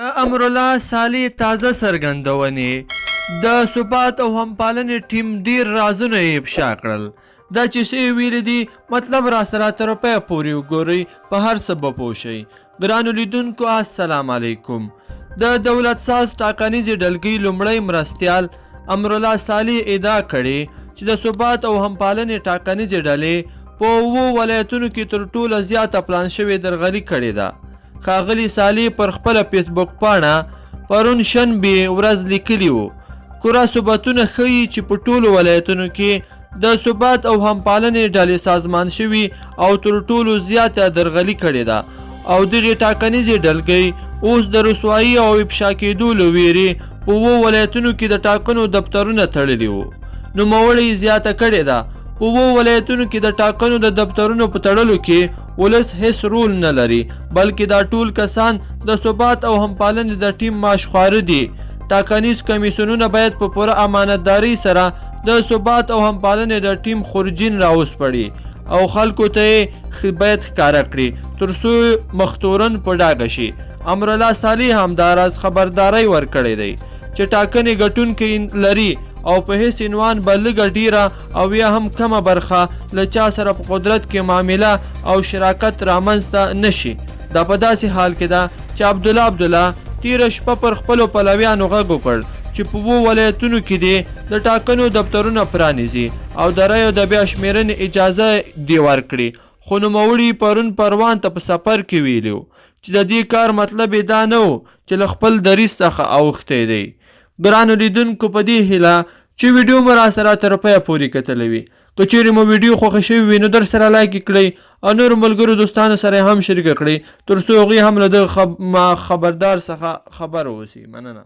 امرالله صالح تازه څرګندونې د ثبات او همپالنې ټیم ډیر رازونه یې افشا کړل. دا چې څه ویلي دي مطلب را سره تر پایه پورې وګورئ، په هر څه به پوه شئ. ګرانو لیدونکو السلام علیکم. د دولت ساز ټاکنیزې ډلګۍ لومړی مرستیال امرالله صالح ادعا کړې چې د ثبات او همپالنې ټاکنیزې ډلې په 7 ولایتونو کې تر ټوله زیاته پلان شوې درغلي کړې ده. ښاغلي صالح پر خپله فیسبوک پاڼه پرون شنبې ورځ لیکلي وو، کره ثبتونه ښیي چې په ټولو ولایتونو کې د ثبات او همپالنې ډلې سازمان شوي او تر ټولو زیاته درغلي کړې ده او دغې ټاکنیزې ډلګۍ اوس د رسوایي او افشا کېدو له ویرې په 7 ولایتونو کې د ټاکنو دفترونه تړلي وو. نوموړی زیاته کړې ده په 7 ولایتونو کې د ټاکنو د دفترونو په تړلو کې ولس هیڅ رول نه لري، بلکې دا ټول کسان د ثبات او همپالنې د ټیم ماشخواره دي. ټاکنیز کمیسیونونه باید په پوره امانتدارۍ سره د ثبات او همپالنې د ټیم خورجین راوسپړي او خلکو ته یې باید ښکاره کړي تر څو مختورن په ډاګه شي. امرالله صالح همداراز خبرداری ورکړی دی چې ټاکنې ګټونکي لري او په هیڅ عنوان به لږه ډیره او یا هم کمه برخه له چا سره په قدرت کې معامله او شراکت رامنځته نشي. دا په داسې حال کې ده چې عبدالله تیره شپه پر خپلو پلویانو غږ وکړ چې په 7 ولایتونو کې دې د ټاکنو دفترونه پرانیزي او د رایو د بیا شمیرنې اجازه دې ورکړي. خو نوموړي پرون پروان ته په سفر کې ویلي چې د دې کار مطلب یې دا نه و چې له خپل دریځ څخه اوښتی دی. ګرانو لیدونکو په دې هیله چې ویډیو مو را سره تر پایه پورې کتلی وي. که چیرې مو ویډیو خوښه شوې وي نو در سره لایک کړئ او نورو ملګرو دوستانو سره هم شریکه کړئ تر څو هغوی هم له دغه خبردار څخه خبر واوسي. مننه.